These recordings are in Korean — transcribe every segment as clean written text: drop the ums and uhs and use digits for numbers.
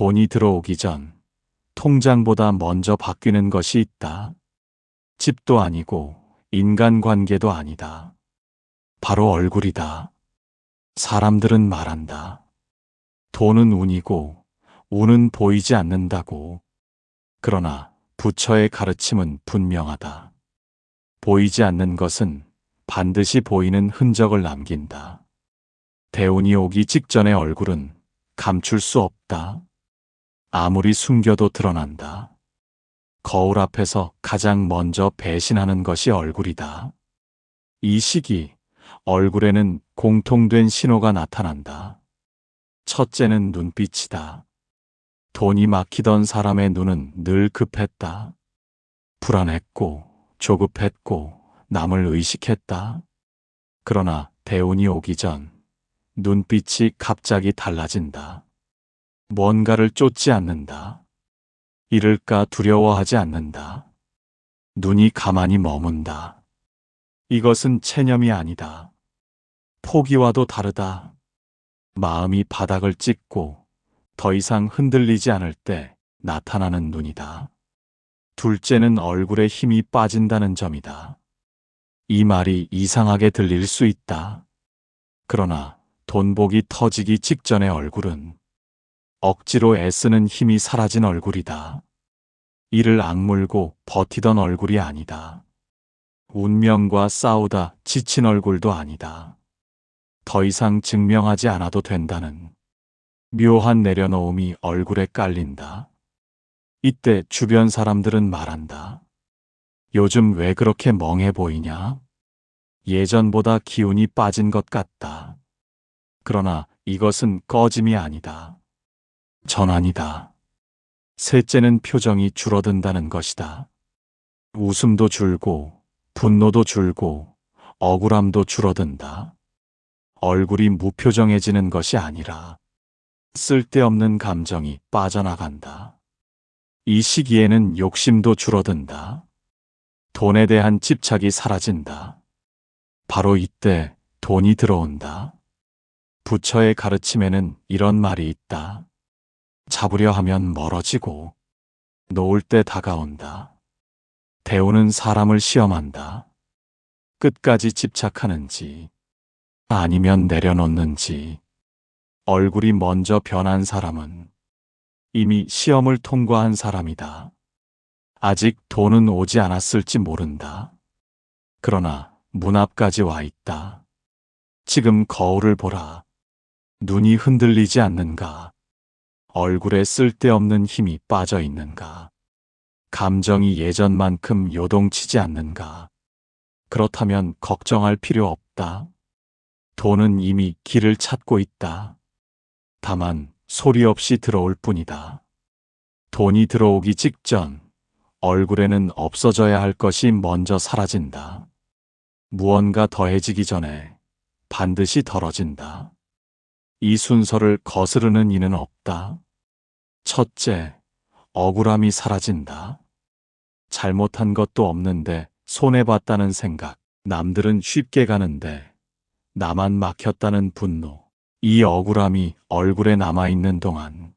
돈이 들어오기 전 통장보다 먼저 바뀌는 것이 있다. 집도 아니고 인간관계도 아니다. 바로 얼굴이다. 사람들은 말한다. 돈은 운이고 운은 보이지 않는다고. 그러나 부처의 가르침은 분명하다. 보이지 않는 것은 반드시 보이는 흔적을 남긴다. 대운이 오기 직전의 얼굴은 감출 수 없다. 아무리 숨겨도 드러난다. 거울 앞에서 가장 먼저 배신하는 것이 얼굴이다. 이 시기 얼굴에는 공통된 신호가 나타난다. 첫째는 눈빛이다. 돈이 막히던 사람의 눈은 늘 급했다. 불안했고 조급했고 남을 의식했다. 그러나 대운이 오기 전 눈빛이 갑자기 달라진다. 뭔가를 쫓지 않는다. 잃을까 두려워하지 않는다. 눈이 가만히 머문다. 이것은 체념이 아니다. 포기와도 다르다. 마음이 바닥을 찍고 더 이상 흔들리지 않을 때 나타나는 눈이다. 둘째는 얼굴에 힘이 빠진다는 점이다. 이 말이 이상하게 들릴 수 있다. 그러나 돈복이 터지기 직전의 얼굴은 억지로 애쓰는 힘이 사라진 얼굴이다. 이를 악물고 버티던 얼굴이 아니다. 운명과 싸우다 지친 얼굴도 아니다. 더 이상 증명하지 않아도 된다는 묘한 내려놓음이 얼굴에 깔린다. 이때 주변 사람들은 말한다. 요즘 왜 그렇게 멍해 보이냐? 예전보다 기운이 빠진 것 같다. 그러나 이것은 꺼짐이 아니다. 전환이다. 셋째는 표정이 줄어든다는 것이다. 웃음도 줄고 분노도 줄고 억울함도 줄어든다. 얼굴이 무표정해지는 것이 아니라 쓸데없는 감정이 빠져나간다. 이 시기에는 욕심도 줄어든다. 돈에 대한 집착이 사라진다. 바로 이때 돈이 들어온다. 부처의 가르침에는 이런 말이 있다. 잡으려 하면 멀어지고 놓을 때 다가온다. 대운은 사람을 시험한다. 끝까지 집착하는지 아니면 내려놓는지. 얼굴이 먼저 변한 사람은 이미 시험을 통과한 사람이다. 아직 돈은 오지 않았을지 모른다. 그러나 문 앞까지 와 있다. 지금 거울을 보라. 눈이 흔들리지 않는가? 얼굴에 쓸데없는 힘이 빠져 있는가? 감정이 예전만큼 요동치지 않는가? 그렇다면 걱정할 필요 없다. 돈은 이미 길을 찾고 있다. 다만 소리 없이 들어올 뿐이다. 돈이 들어오기 직전 얼굴에는 없어져야 할 것이 먼저 사라진다. 무언가 더해지기 전에 반드시 덜어진다. 이 순서를 거스르는 이는 없다. 첫째, 억울함이 사라진다. 잘못한 것도 없는데 손해봤다는 생각, 남들은 쉽게 가는데 나만 막혔다는 분노, 이 억울함이 얼굴에 남아있는 동안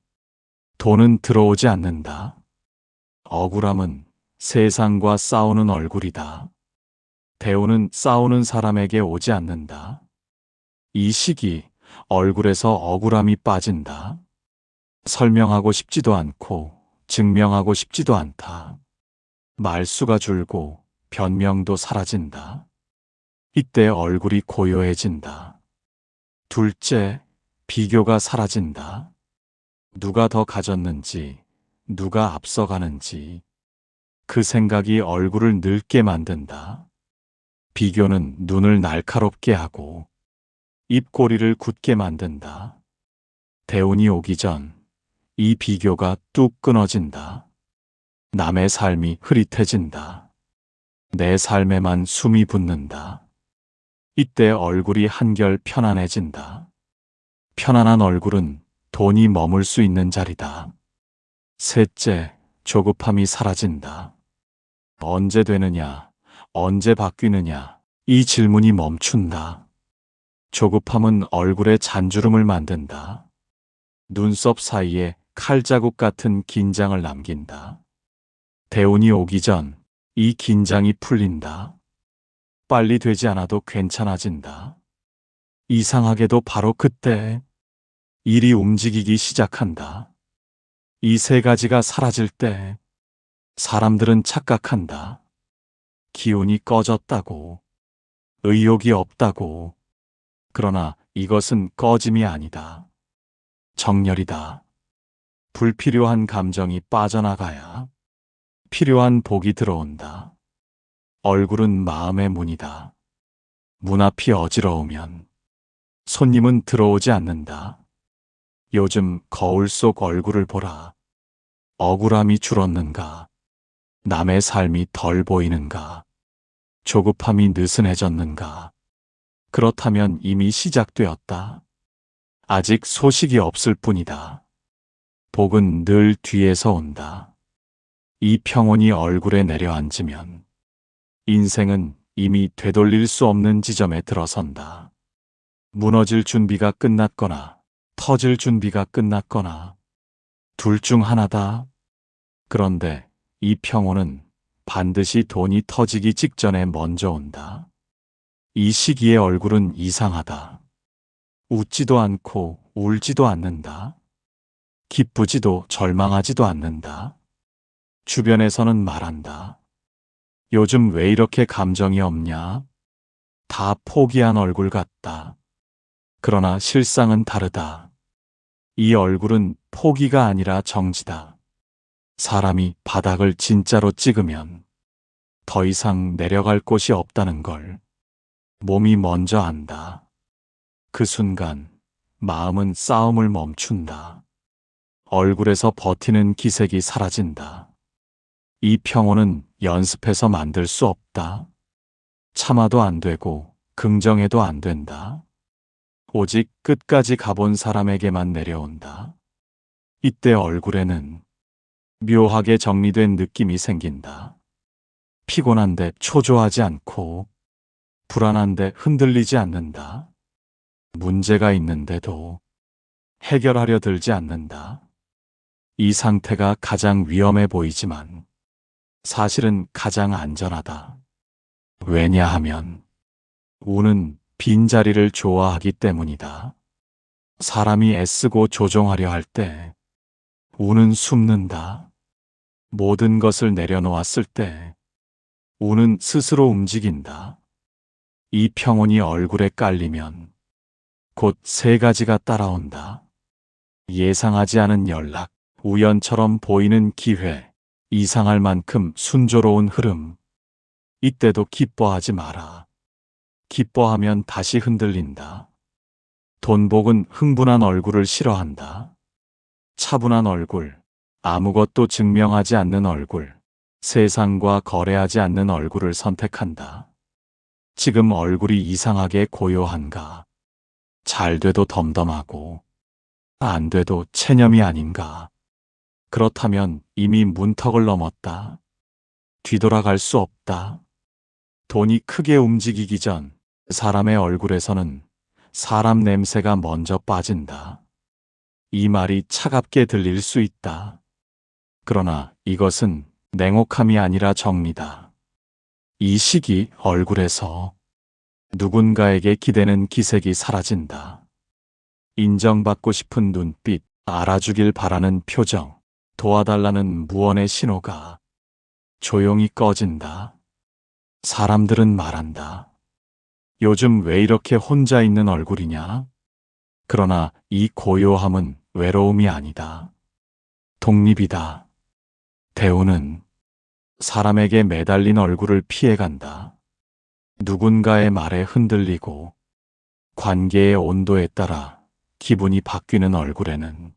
돈은 들어오지 않는다. 억울함은 세상과 싸우는 얼굴이다. 대운은 싸우는 사람에게 오지 않는다. 이 시기 얼굴에서 억울함이 빠진다. 설명하고 싶지도 않고 증명하고 싶지도 않다. 말수가 줄고 변명도 사라진다. 이때 얼굴이 고요해진다. 둘째, 비교가 사라진다. 누가 더 가졌는지, 누가 앞서가는지 그 생각이 얼굴을 늙게 만든다. 비교는 눈을 날카롭게 하고 입꼬리를 굳게 만든다. 대운이 오기 전 이 비교가 뚝 끊어진다. 남의 삶이 흐릿해진다. 내 삶에만 숨이 붙는다. 이때 얼굴이 한결 편안해진다. 편안한 얼굴은 돈이 머물 수 있는 자리다. 셋째, 조급함이 사라진다. 언제 되느냐, 언제 바뀌느냐, 이 질문이 멈춘다. 조급함은 얼굴에 잔주름을 만든다. 눈썹 사이에 칼자국 같은 긴장을 남긴다. 대운이 오기 전 이 긴장이 풀린다. 빨리 되지 않아도 괜찮아진다. 이상하게도 바로 그때 일이 움직이기 시작한다. 이 세 가지가 사라질 때 사람들은 착각한다. 기운이 꺼졌다고, 의욕이 없다고. 그러나 이것은 꺼짐이 아니다. 정렬이다. 불필요한 감정이 빠져나가야 필요한 복이 들어온다. 얼굴은 마음의 문이다. 문 앞이 어지러우면 손님은 들어오지 않는다. 요즘 거울 속 얼굴을 보라. 억울함이 줄었는가? 남의 삶이 덜 보이는가? 조급함이 느슨해졌는가? 그렇다면 이미 시작되었다. 아직 소식이 없을 뿐이다. 복은 늘 뒤에서 온다. 이 평온이 얼굴에 내려앉으면 인생은 이미 되돌릴 수 없는 지점에 들어선다. 무너질 준비가 끝났거나 터질 준비가 끝났거나 둘 중 하나다. 그런데 이 평온은 반드시 돈이 터지기 직전에 먼저 온다. 이 시기의 얼굴은 이상하다. 웃지도 않고 울지도 않는다. 기쁘지도 절망하지도 않는다. 주변에서는 말한다. 요즘 왜 이렇게 감정이 없냐? 다 포기한 얼굴 같다. 그러나 실상은 다르다. 이 얼굴은 포기가 아니라 정지다. 사람이 바닥을 진짜로 찍으면 더 이상 내려갈 곳이 없다는 걸 몸이 먼저 안다. 그 순간 마음은 싸움을 멈춘다. 얼굴에서 버티는 기색이 사라진다. 이 평온은 연습해서 만들 수 없다. 참아도 안 되고 긍정해도 안 된다. 오직 끝까지 가본 사람에게만 내려온다. 이때 얼굴에는 묘하게 정리된 느낌이 생긴다. 피곤한데 초조하지 않고 불안한데 흔들리지 않는다. 문제가 있는데도 해결하려 들지 않는다. 이 상태가 가장 위험해 보이지만 사실은 가장 안전하다. 왜냐하면 운은 빈자리를 좋아하기 때문이다. 사람이 애쓰고 조종하려 할 때 운은 숨는다. 모든 것을 내려놓았을 때 운은 스스로 움직인다. 이 평온이 얼굴에 깔리면 곧 세 가지가 따라온다. 예상하지 않은 연락, 우연처럼 보이는 기회, 이상할 만큼 순조로운 흐름. 이때도 기뻐하지 마라. 기뻐하면 다시 흔들린다. 돈복은 흥분한 얼굴을 싫어한다. 차분한 얼굴, 아무것도 증명하지 않는 얼굴, 세상과 거래하지 않는 얼굴을 선택한다. 지금 얼굴이 이상하게 고요한가? 잘 돼도 덤덤하고, 안 돼도 체념이 아닌가? 그렇다면 이미 문턱을 넘었다. 뒤돌아갈 수 없다. 돈이 크게 움직이기 전 사람의 얼굴에서는 사람 냄새가 먼저 빠진다. 이 말이 차갑게 들릴 수 있다. 그러나 이것은 냉혹함이 아니라 정리다. 이 시기 얼굴에서 누군가에게 기대는 기색이 사라진다. 인정받고 싶은 눈빛, 알아주길 바라는 표정, 도와달라는 무언의 신호가 조용히 꺼진다. 사람들은 말한다. 요즘 왜 이렇게 혼자 있는 얼굴이냐? 그러나 이 고요함은 외로움이 아니다. 독립이다. 대우는 사람에게 매달린 얼굴을 피해간다. 누군가의 말에 흔들리고 관계의 온도에 따라 기분이 바뀌는 얼굴에는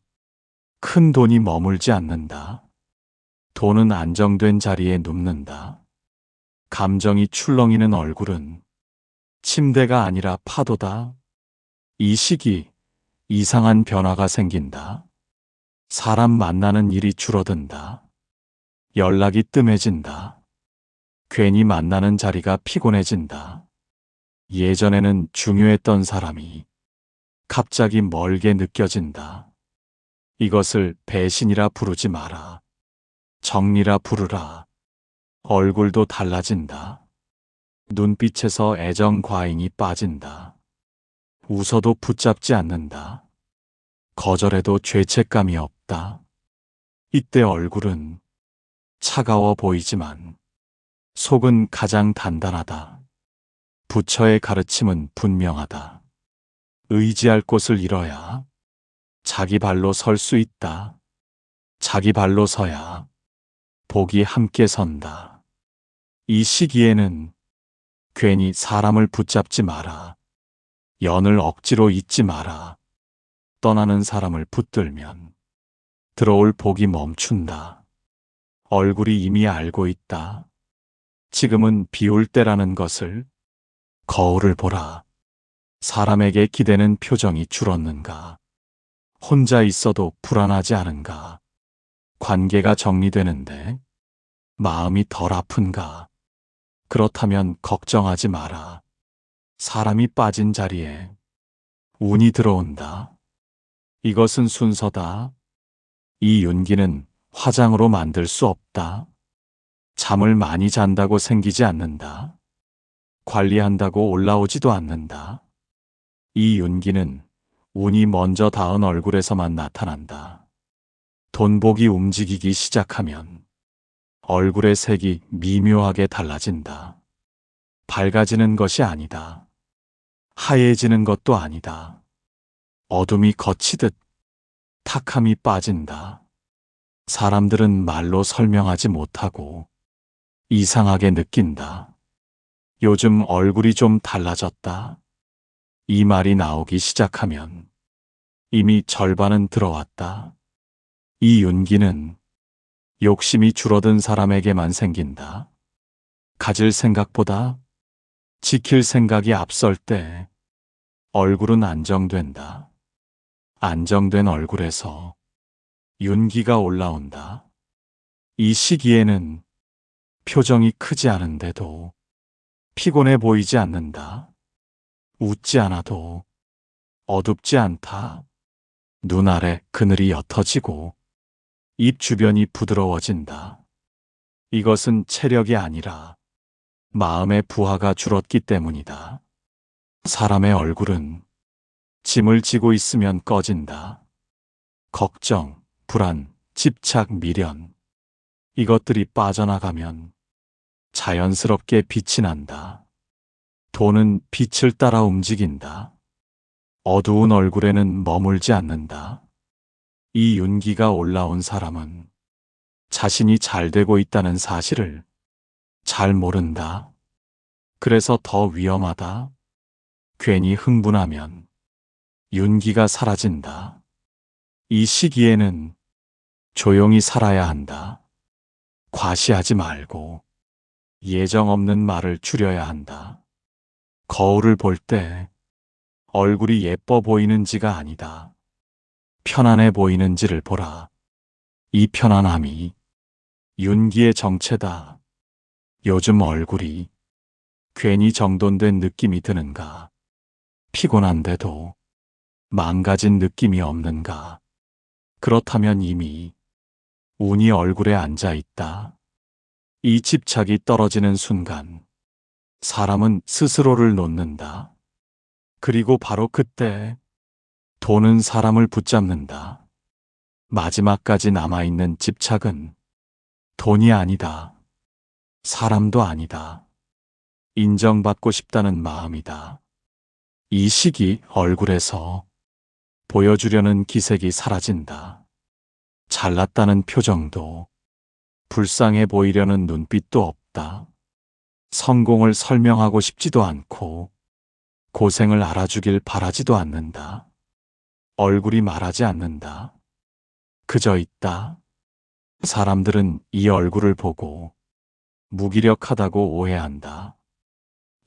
큰 돈이 머물지 않는다. 돈은 안정된 자리에 눕는다. 감정이 출렁이는 얼굴은 침대가 아니라 파도다. 이 시기 이상한 변화가 생긴다. 사람 만나는 일이 줄어든다. 연락이 뜸해진다. 괜히 만나는 자리가 피곤해진다. 예전에는 중요했던 사람이 갑자기 멀게 느껴진다. 이것을 배신이라 부르지 마라. 정리라 부르라. 얼굴도 달라진다. 눈빛에서 애정 과잉이 빠진다. 웃어도 붙잡지 않는다. 거절해도 죄책감이 없다. 이때 얼굴은 차가워 보이지만 속은 가장 단단하다. 부처의 가르침은 분명하다. 의지할 곳을 잃어야 자기 발로 설 수 있다. 자기 발로 서야 복이 함께 선다. 이 시기에는 괜히 사람을 붙잡지 마라. 연을 억지로 잇지 마라. 떠나는 사람을 붙들면 들어올 복이 멈춘다. 얼굴이 이미 알고 있다. 지금은 비올 때라는 것을. 거울을 보라. 사람에게 기대는 표정이 줄었는가? 혼자 있어도 불안하지 않은가? 관계가 정리되는데 마음이 덜 아픈가? 그렇다면 걱정하지 마라. 사람이 빠진 자리에 운이 들어온다. 이것은 순서다. 이 윤기는 화장으로 만들 수 없다. 잠을 많이 잔다고 생기지 않는다. 관리한다고 올라오지도 않는다. 이 윤기는 운이 먼저 닿은 얼굴에서만 나타난다. 돈복이 움직이기 시작하면 얼굴의 색이 미묘하게 달라진다. 밝아지는 것이 아니다. 하얘지는 것도 아니다. 어둠이 걷히듯 탁함이 빠진다. 사람들은 말로 설명하지 못하고 이상하게 느낀다. 요즘 얼굴이 좀 달라졌다. 이 말이 나오기 시작하면 이미 절반은 들어왔다. 이 윤기는 욕심이 줄어든 사람에게만 생긴다. 가질 생각보다 지킬 생각이 앞설 때 얼굴은 안정된다. 안정된 얼굴에서 윤기가 올라온다. 이 시기에는 표정이 크지 않은데도 피곤해 보이지 않는다. 웃지 않아도 어둡지 않다. 눈 아래 그늘이 옅어지고 입 주변이 부드러워진다. 이것은 체력이 아니라 마음의 부하가 줄었기 때문이다. 사람의 얼굴은 짐을 지고 있으면 꺼진다. 걱정, 불안, 집착, 미련. 이것들이 빠져나가면 자연스럽게 빛이 난다. 돈은 빛을 따라 움직인다. 어두운 얼굴에는 머물지 않는다. 이 윤기가 올라온 사람은 자신이 잘 되고 있다는 사실을 잘 모른다. 그래서 더 위험하다. 괜히 흥분하면 윤기가 사라진다. 이 시기에는 조용히 살아야 한다. 과시하지 말고 예정 없는 말을 줄여야 한다. 거울을 볼 때 얼굴이 예뻐 보이는지가 아니다. 편안해 보이는지를 보라. 이 편안함이 윤기의 정체다. 요즘 얼굴이 괜히 정돈된 느낌이 드는가? 피곤한데도 망가진 느낌이 없는가? 그렇다면 이미 운이 얼굴에 앉아 있다. 이 집착이 떨어지는 순간 사람은 스스로를 놓는다. 그리고 바로 그때 돈은 사람을 붙잡는다. 마지막까지 남아있는 집착은 돈이 아니다. 사람도 아니다. 인정받고 싶다는 마음이다. 이 시기 얼굴에서 보여주려는 기색이 사라진다. 잘났다는 표정도, 불쌍해 보이려는 눈빛도 없다. 성공을 설명하고 싶지도 않고 고생을 알아주길 바라지도 않는다. 얼굴이 말하지 않는다. 그저 있다. 사람들은 이 얼굴을 보고 무기력하다고 오해한다.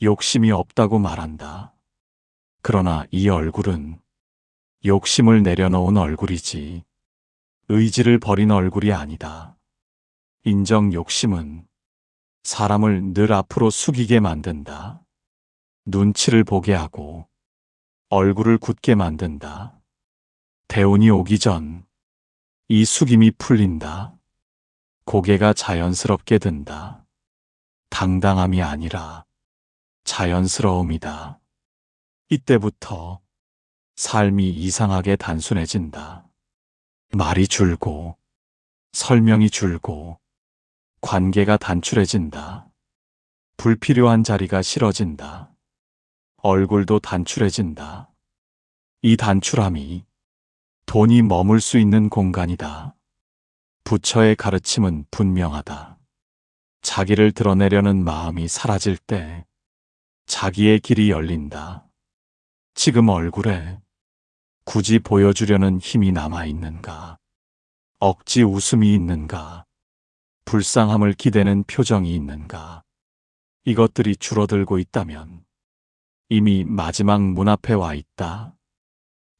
욕심이 없다고 말한다. 그러나 이 얼굴은 욕심을 내려놓은 얼굴이지 의지를 버린 얼굴이 아니다. 인정 욕심은 사람을 늘 앞으로 숙이게 만든다. 눈치를 보게 하고 얼굴을 굳게 만든다. 대운이 오기 전 이 숙임이 풀린다. 고개가 자연스럽게 든다. 당당함이 아니라 자연스러움이다. 이때부터 삶이 이상하게 단순해진다. 말이 줄고, 설명이 줄고, 관계가 단출해진다. 불필요한 자리가 싫어진다. 얼굴도 단출해진다. 이 단출함이 돈이 머물 수 있는 공간이다. 부처의 가르침은 분명하다. 자기를 드러내려는 마음이 사라질 때 자기의 길이 열린다. 지금 얼굴에 굳이 보여주려는 힘이 남아있는가? 억지 웃음이 있는가? 불쌍함을 기대는 표정이 있는가? 이것들이 줄어들고 있다면 이미 마지막 문 앞에 와 있다.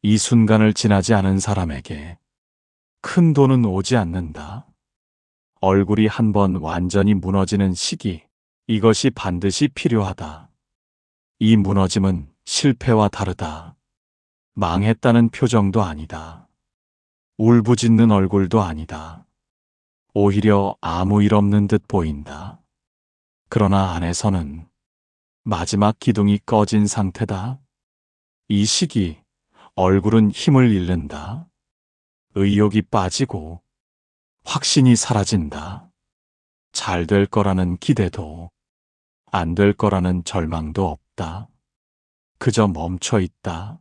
이 순간을 지나지 않은 사람에게 큰 돈은 오지 않는다. 얼굴이 한번 완전히 무너지는 시기, 이것이 반드시 필요하다. 이 무너짐은 실패와 다르다. 망했다는 표정도 아니다. 울부짖는 얼굴도 아니다. 오히려 아무 일 없는 듯 보인다. 그러나 안에서는 마지막 기둥이 꺼진 상태다. 이 시기, 얼굴은 힘을 잃는다. 의욕이 빠지고 확신이 사라진다. 잘 될 거라는 기대도, 안 될 거라는 절망도 없다. 그저 멈춰 있다.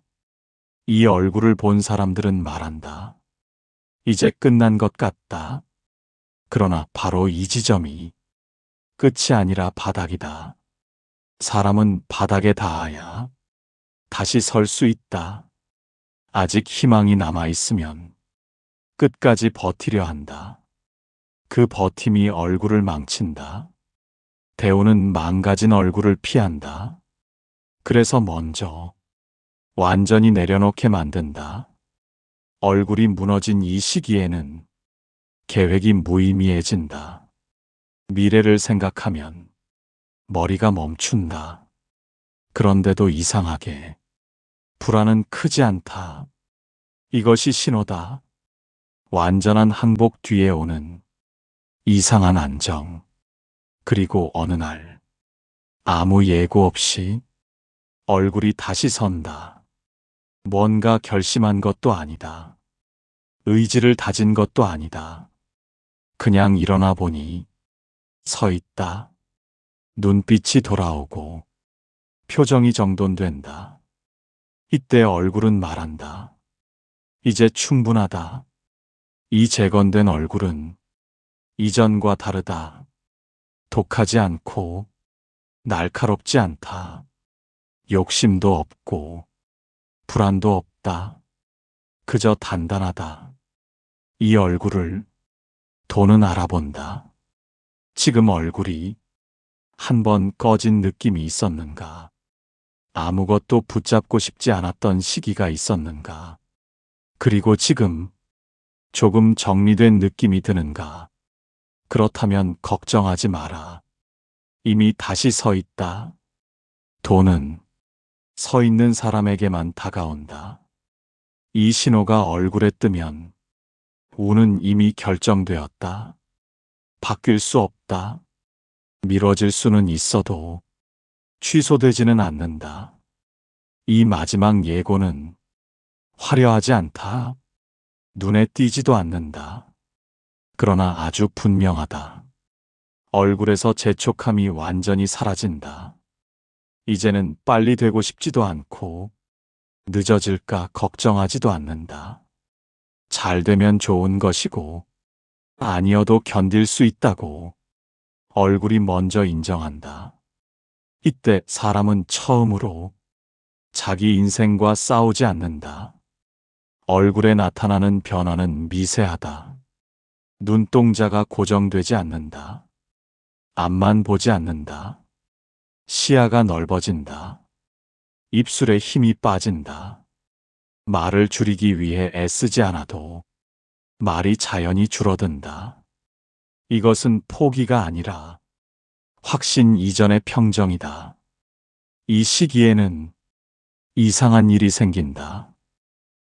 이 얼굴을 본 사람들은 말한다. 이제 끝난 것 같다. 그러나 바로 이 지점이 끝이 아니라 바닥이다. 사람은 바닥에 닿아야 다시 설 수 있다. 아직 희망이 남아있으면 끝까지 버티려 한다. 그 버팀이 얼굴을 망친다. 대우는 망가진 얼굴을 피한다. 그래서 먼저 완전히 내려놓게 만든다. 얼굴이 무너진 이 시기에는 계획이 무의미해진다. 미래를 생각하면 머리가 멈춘다. 그런데도 이상하게 불안은 크지 않다. 이것이 신호다. 완전한 항복 뒤에 오는 이상한 안정. 그리고 어느 날 아무 예고 없이 얼굴이 다시 선다. 뭔가 결심한 것도 아니다. 의지를 다진 것도 아니다. 그냥 일어나 보니 서 있다. 눈빛이 돌아오고 표정이 정돈된다. 이때 얼굴은 말한다. 이제 충분하다. 이 재건된 얼굴은 이전과 다르다. 독하지 않고 날카롭지 않다. 욕심도 없고 불안도 없다. 그저 단단하다. 이 얼굴을 돈은 알아본다. 지금 얼굴이 한번 꺼진 느낌이 있었는가? 아무것도 붙잡고 싶지 않았던 시기가 있었는가? 그리고 지금 조금 정리된 느낌이 드는가? 그렇다면 걱정하지 마라. 이미 다시 서 있다. 돈은 서 있는 사람에게만 다가온다. 이 신호가 얼굴에 뜨면 운은 이미 결정되었다. 바뀔 수 없다. 미뤄질 수는 있어도 취소되지는 않는다. 이 마지막 예고는 화려하지 않다. 눈에 띄지도 않는다. 그러나 아주 분명하다. 얼굴에서 재촉함이 완전히 사라진다. 이제는 빨리 되고 싶지도 않고 늦어질까 걱정하지도 않는다. 잘 되면 좋은 것이고 아니어도 견딜 수 있다고 얼굴이 먼저 인정한다. 이때 사람은 처음으로 자기 인생과 싸우지 않는다. 얼굴에 나타나는 변화는 미세하다. 눈동자가 고정되지 않는다. 앞만 보지 않는다. 시야가 넓어진다. 입술에 힘이 빠진다. 말을 줄이기 위해 애쓰지 않아도 말이 자연히 줄어든다. 이것은 포기가 아니라 확신 이전의 평정이다. 이 시기에는 이상한 일이 생긴다.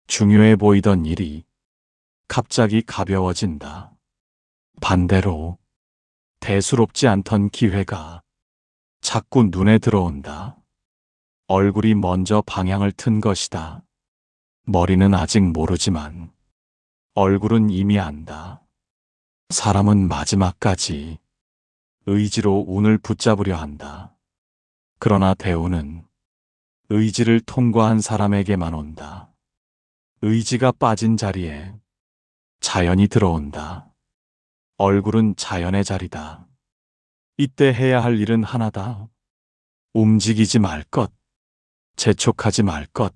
중요해 보이던 일이 갑자기 가벼워진다. 반대로 대수롭지 않던 기회가 자꾸 눈에 들어온다. 얼굴이 먼저 방향을 튼 것이다. 머리는 아직 모르지만 얼굴은 이미 안다. 사람은 마지막까지 의지로 운을 붙잡으려 한다. 그러나 대운은 의지를 통과한 사람에게만 온다. 의지가 빠진 자리에 자연이 들어온다. 얼굴은 자연의 자리다. 이때 해야 할 일은 하나다. 움직이지 말 것, 재촉하지 말 것,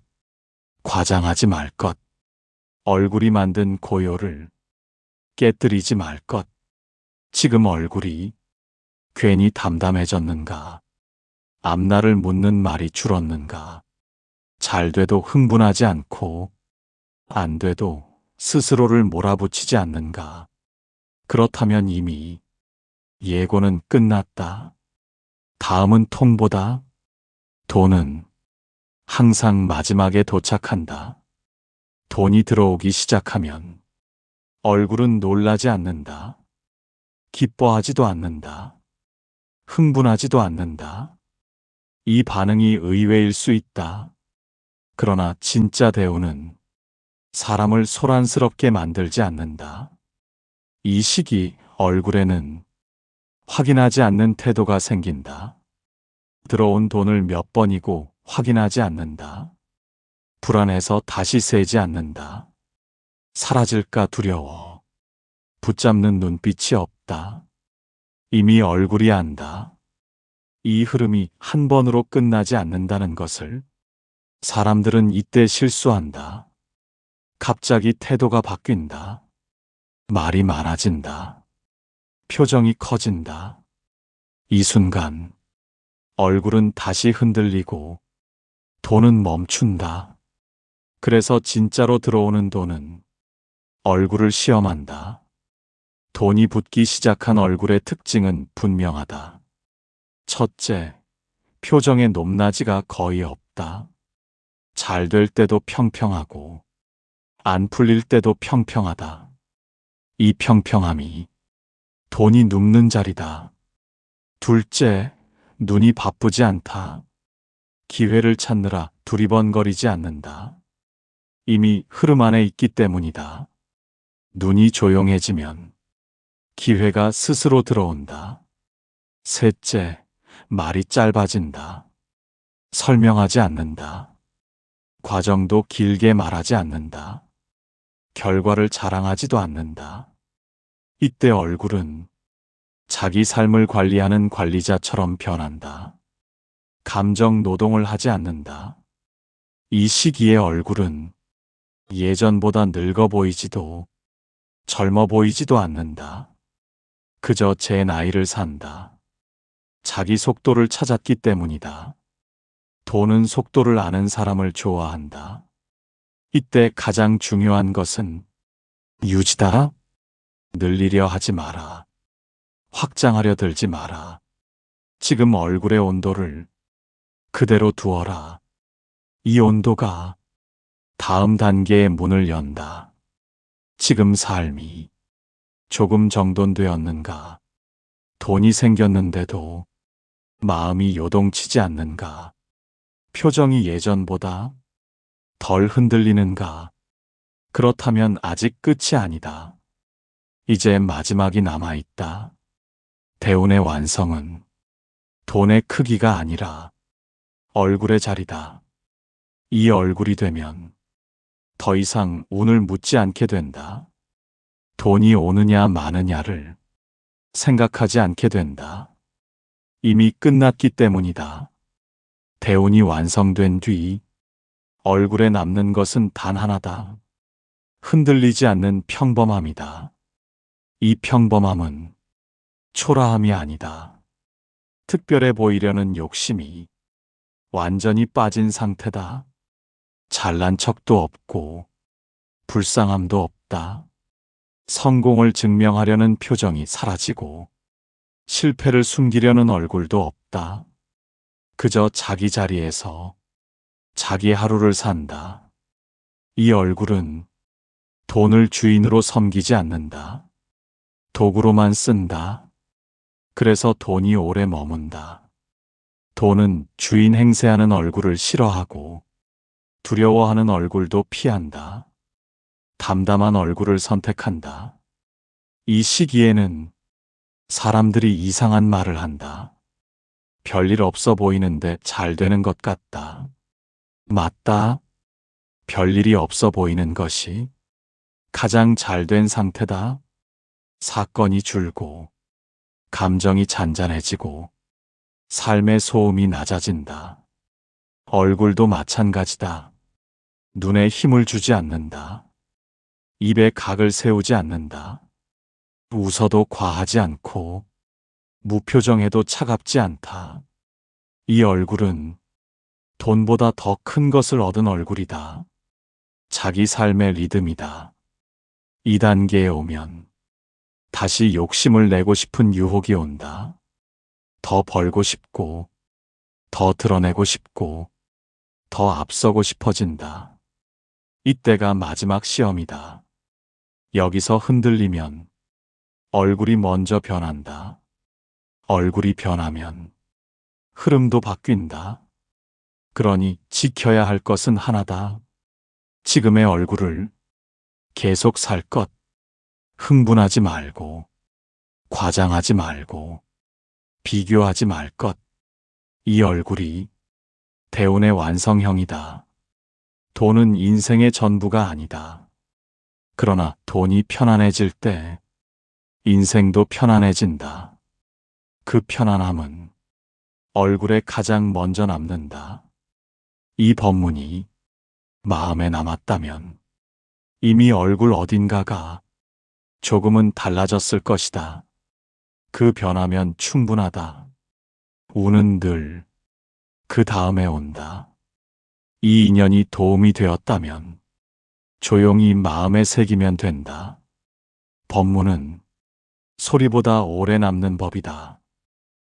과장하지 말 것, 얼굴이 만든 고요를 깨뜨리지 말 것. 지금 얼굴이 괜히 담담해졌는가? 앞날을 묻는 말이 줄었는가? 잘 돼도 흥분하지 않고 안 돼도 스스로를 몰아붙이지 않는가? 그렇다면 이미 예고는 끝났다. 다음은 통보다. 돈은 항상 마지막에 도착한다. 돈이 들어오기 시작하면 얼굴은 놀라지 않는다. 기뻐하지도 않는다. 흥분하지도 않는다. 이 반응이 의외일 수 있다. 그러나 진짜 대우는 사람을 소란스럽게 만들지 않는다. 이 시기 얼굴에는 확인하지 않는 태도가 생긴다. 들어온 돈을 몇 번이고 확인하지 않는다. 불안해서 다시 세지 않는다. 사라질까 두려워. 붙잡는 눈빛이 없다. 이미 얼굴이 안다. 이 흐름이 한 번으로 끝나지 않는다는 것을. 사람들은 이때 실수한다. 갑자기 태도가 바뀐다. 말이 많아진다. 표정이 커진다. 이 순간 얼굴은 다시 흔들리고 돈은 멈춘다. 그래서 진짜로 들어오는 돈은 얼굴을 시험한다. 돈이 붙기 시작한 얼굴의 특징은 분명하다. 첫째, 표정의 높낮이가 거의 없다. 잘 될 때도 평평하고 안 풀릴 때도 평평하다. 이 평평함이 돈이 눕는 자리다. 둘째, 눈이 바쁘지 않다. 기회를 찾느라 두리번거리지 않는다. 이미 흐름 안에 있기 때문이다. 눈이 조용해지면 기회가 스스로 들어온다. 셋째, 말이 짧아진다. 설명하지 않는다. 과정도 길게 말하지 않는다. 결과를 자랑하지도 않는다. 이때 얼굴은 자기 삶을 관리하는 관리자처럼 변한다. 감정 노동을 하지 않는다. 이 시기의 얼굴은 예전보다 늙어 보이지도 젊어 보이지도 않는다. 그저 제 나이를 산다. 자기 속도를 찾았기 때문이다. 돈은 속도를 아는 사람을 좋아한다. 이때 가장 중요한 것은 유지다. 늘리려 하지 마라. 확장하려 들지 마라. 지금 얼굴의 온도를 그대로 두어라. 이 온도가 다음 단계의 문을 연다. 지금 삶이 조금 정돈되었는가? 돈이 생겼는데도 마음이 요동치지 않는가? 표정이 예전보다 덜 흔들리는가? 그렇다면 아직 끝이 아니다. 이제 마지막이 남아있다. 대운의 완성은 돈의 크기가 아니라 얼굴의 자리다. 이 얼굴이 되면 더 이상 운을 묻지 않게 된다. 돈이 오느냐 마느냐를 생각하지 않게 된다. 이미 끝났기 때문이다. 대운이 완성된 뒤 얼굴에 남는 것은 단 하나다. 흔들리지 않는 평범함이다. 이 평범함은 초라함이 아니다. 특별해 보이려는 욕심이 완전히 빠진 상태다. 잘난 척도 없고 불쌍함도 없다. 성공을 증명하려는 표정이 사라지고 실패를 숨기려는 얼굴도 없다. 그저 자기 자리에서 자기 하루를 산다. 이 얼굴은 돈을 주인으로 섬기지 않는다. 도구로만 쓴다. 그래서 돈이 오래 머문다. 돈은 주인 행세하는 얼굴을 싫어하고 두려워하는 얼굴도 피한다. 담담한 얼굴을 선택한다. 이 시기에는 사람들이 이상한 말을 한다. 별일 없어 보이는데 잘 되는 것 같다. 맞다. 별일이 없어 보이는 것이 가장 잘 된 상태다. 사건이 줄고, 감정이 잔잔해지고, 삶의 소음이 낮아진다. 얼굴도 마찬가지다. 눈에 힘을 주지 않는다. 입에 각을 세우지 않는다. 웃어도 과하지 않고, 무표정해도 차갑지 않다. 이 얼굴은 돈보다 더 큰 것을 얻은 얼굴이다. 자기 삶의 리듬이다. 2단계에 오면 다시 욕심을 내고 싶은 유혹이 온다. 더 벌고 싶고, 더 드러내고 싶고, 더 앞서고 싶어진다. 이때가 마지막 시험이다. 여기서 흔들리면 얼굴이 먼저 변한다. 얼굴이 변하면 흐름도 바뀐다. 그러니 지켜야 할 것은 하나다. 지금의 얼굴을 계속 살 것. 흥분하지 말고, 과장하지 말고, 비교하지 말 것. 이 얼굴이 대운의 완성형이다. 돈은 인생의 전부가 아니다. 그러나 돈이 편안해질 때 인생도 편안해진다. 그 편안함은 얼굴에 가장 먼저 남는다. 이 법문이 마음에 남았다면 이미 얼굴 어딘가가 조금은 달라졌을 것이다. 그 변화면 충분하다. 운은 늘 그 다음에 온다. 이 인연이 도움이 되었다면 조용히 마음에 새기면 된다. 법문은 소리보다 오래 남는 법이다.